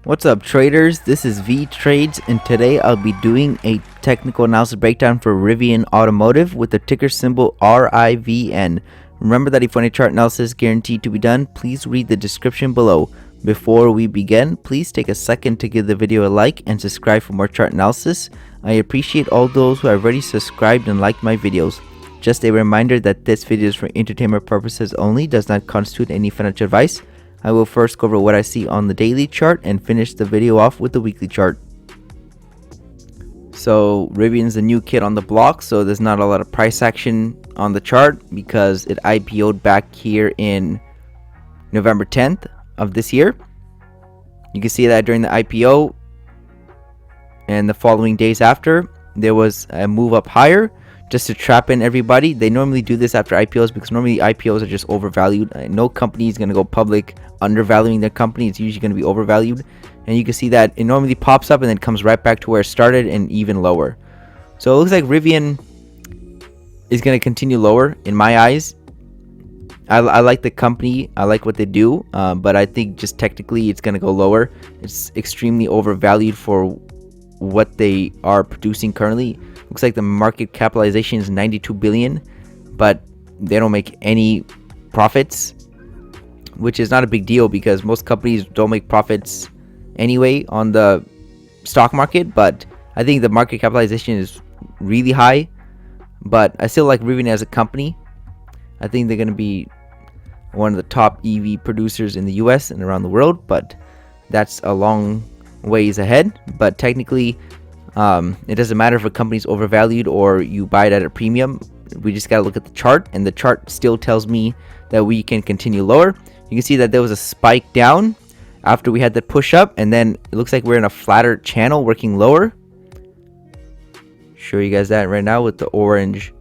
What's up, traders? This is Vee Trades, and today I'll be doing a technical analysis breakdown for RIVIAN Automotive with the ticker symbol RIVN. Remember that if you want a chart analysis guaranteed to be done, please read the description below. Before we begin, please take a second to give the video a like and subscribe for more chart analysis. I appreciate all those who have already subscribed and liked my videos. Just a reminder that this video is for entertainment purposes only, does not constitute any financial advice. I will first go over what I see on the daily chart and finish the video off with the weekly chart. So Rivian's the new kid on the block, so there's not a lot of price action on the chart because it IPO'd back here in November 10th of this year. You can see that during the IPO and the following days after, there was a move up higher just to trap in everybody. They normally do this after IPOs because normally IPOs are just overvalued. No company is going to go public undervaluing their company. It's usually going to be overvalued, and you can see that it normally pops up and then comes right back to where it started and even lower. So it looks like Rivian is going to continue lower in my eyes. I like the company, I like what they do, but I think just technically it's going to go lower. It's extremely overvalued for what they are producing currently. Looks like the market capitalization is 92 billion, but they don't make any profits, which is not a big deal because most companies don't make profits anyway on the stock market. But I think the market capitalization is really high, but I still like Rivian as a company. I think they're going to be one of the top EV producers in the US and around the world, but that's a long ways ahead. But technically, it doesn't matter if a company's overvalued or you buy it at a premium. We just got to look at the chart, and the chart still tells me that we can continue lower. You can see that there was a spike down after we had that push up, and then it looks like we're in a flatter channel working lower. Show you guys that right now with the orange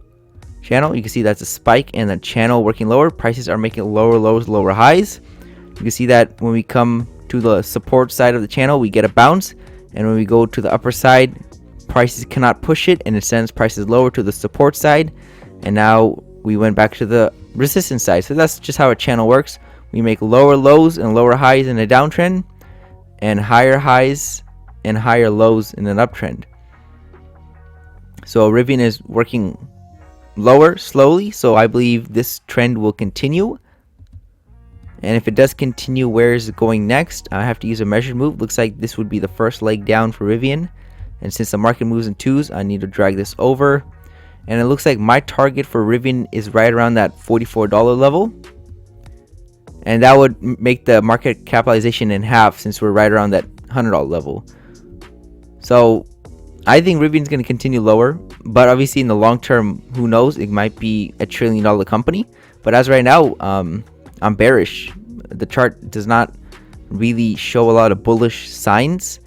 channel. You can see that's a spike and the channel working lower. Prices are making lower lows, lower highs. You can see that when we come to the support side of the channel, we get a bounce, and when we go to the upper side, prices cannot push it, and it sends prices lower to the support side. And now we went back to the resistance side. So that's just how a channel works. We make lower lows and lower highs in a downtrend, and higher highs and higher lows in an uptrend. So Rivian is working lower slowly, so I believe this trend will continue. And if it does continue, where is it going next? I have to use a measured move. Looks like this would be the first leg down for Rivian, and since the market moves in twos, I need to drag this over. And it looks like my target for Rivian is right around that $44 level, and that would make the market capitalization in half since we're right around that $100 level. So I think Rivian's going to continue lower, but obviously in the long term, who knows? It might be a $1 trillion company. But as right now, I'm bearish. The chart does not really show a lot of bullish signs,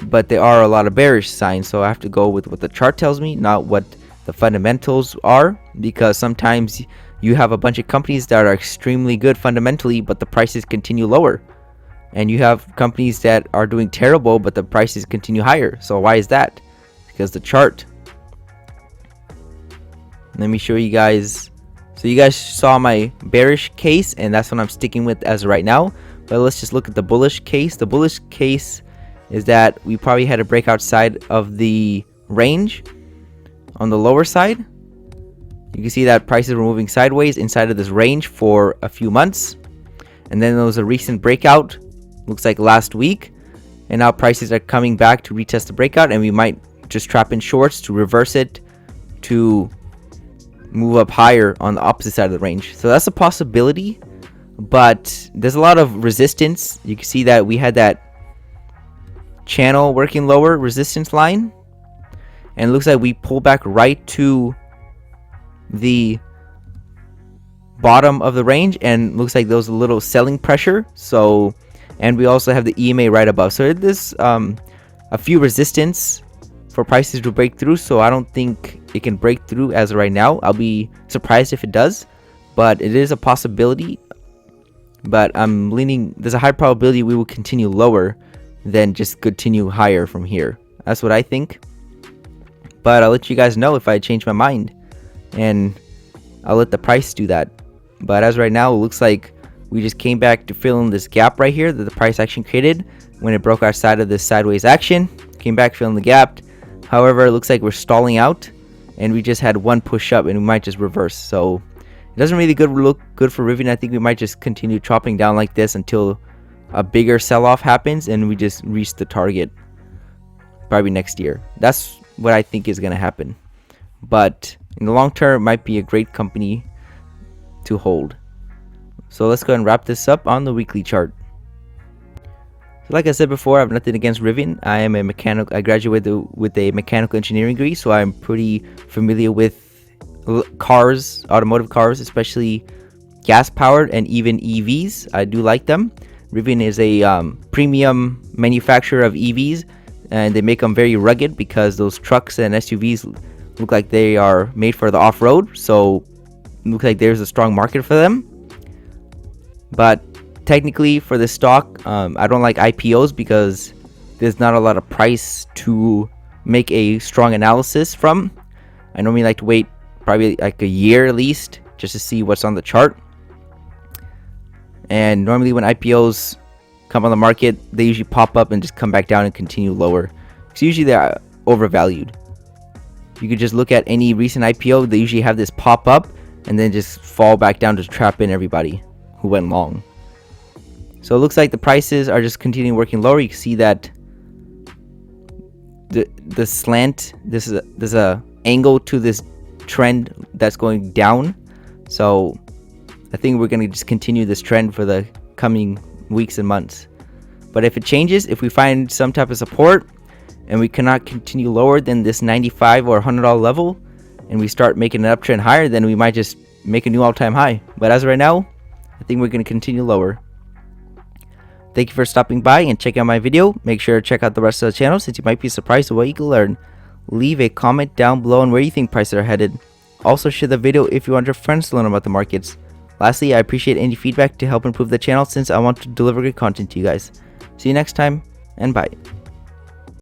but there are a lot of bearish signs. So I have to go with what the chart tells me, not what the fundamentals are, because sometimes you have a bunch of companies that are extremely good fundamentally, but the prices continue lower. And you have companies that are doing terrible, but the prices continue higher. So why is that? Because the chart. Let me show you guys. So you guys saw my bearish case, and that's what I'm sticking with as of right now. But let's just look at the bullish case. The bullish case is that we probably had a breakout side of the range on the lower side. You can see that prices were moving sideways inside of this range for a few months. And then there was a recent breakout, looks like last week. And now prices are coming back to retest the breakout, and we might just trap in shorts to reverse it to move up higher on the opposite side of the range. So that's a possibility, but there's a lot of resistance. You can see that we had that channel working lower resistance line, and it looks like we pull back right to the bottom of the range, and looks like there was a little selling pressure. So, and we also have the EMA right above, so there's a few resistance for prices to break through. So I don't think it can break through as of right now. I'll be surprised if it does, but it is a possibility. But I'm leaning, there's a high probability we will continue lower than just continue higher from here. That's what I think, but I'll let you guys know if I change my mind, and I'll let the price do that. But as right now, it looks like we just came back to fill in this gap right here that the price action created. when it broke our side of this sideways action, came back filling the gap. However, it looks like we're stalling out, and we just had one push up, and we might just reverse. So it doesn't really look good for Rivian. I think we might just continue chopping down like this until a bigger sell-off happens and we just reach the target probably next year. That's what I think is going to happen. But in the long term, it might be a great company to hold. So let's go ahead and wrap this up on the weekly chart. So like I said before, I have nothing against Rivian. I am a mechanic. I graduated with a mechanical engineering degree, so I'm pretty familiar with cars, automotive cars, especially gas powered and even EVs. I do like them. Rivian is a premium manufacturer of EVs, and they make them very rugged because those trucks and SUVs look like they are made for the off-road. So it looks like there's a strong market for them. But technically for this stock, I don't like IPOs because there's not a lot of price to make a strong analysis from. I normally like to wait probably like a year at least just to see what's on the chart. And normally when IPOs come on the market, they usually pop up and just come back down and continue lower. Because usually they're overvalued. You could just look at any recent IPO, they usually have this pop up and then just fall back down to trap in everybody who went long. So it looks like the prices are just continuing working lower. You can see that the slant, there's a angle to this trend that's going down. So I think we're going to just continue this trend for the coming weeks and months. But if it changes, if we find some type of support and we cannot continue lower than this $95 or $100 level and we start making an uptrend higher, then we might just make a new all-time high. But as of right now, I think we're going to continue lower. Thank you for stopping by and checking out my video. Make sure to check out the rest of the channel since you might be surprised at what you can learn. Leave a comment down below on where you think prices are headed. Also share the video if you want your friends to learn about the markets. Lastly, I appreciate any feedback to help improve the channel since I want to deliver good content to you guys. See you next time, and bye.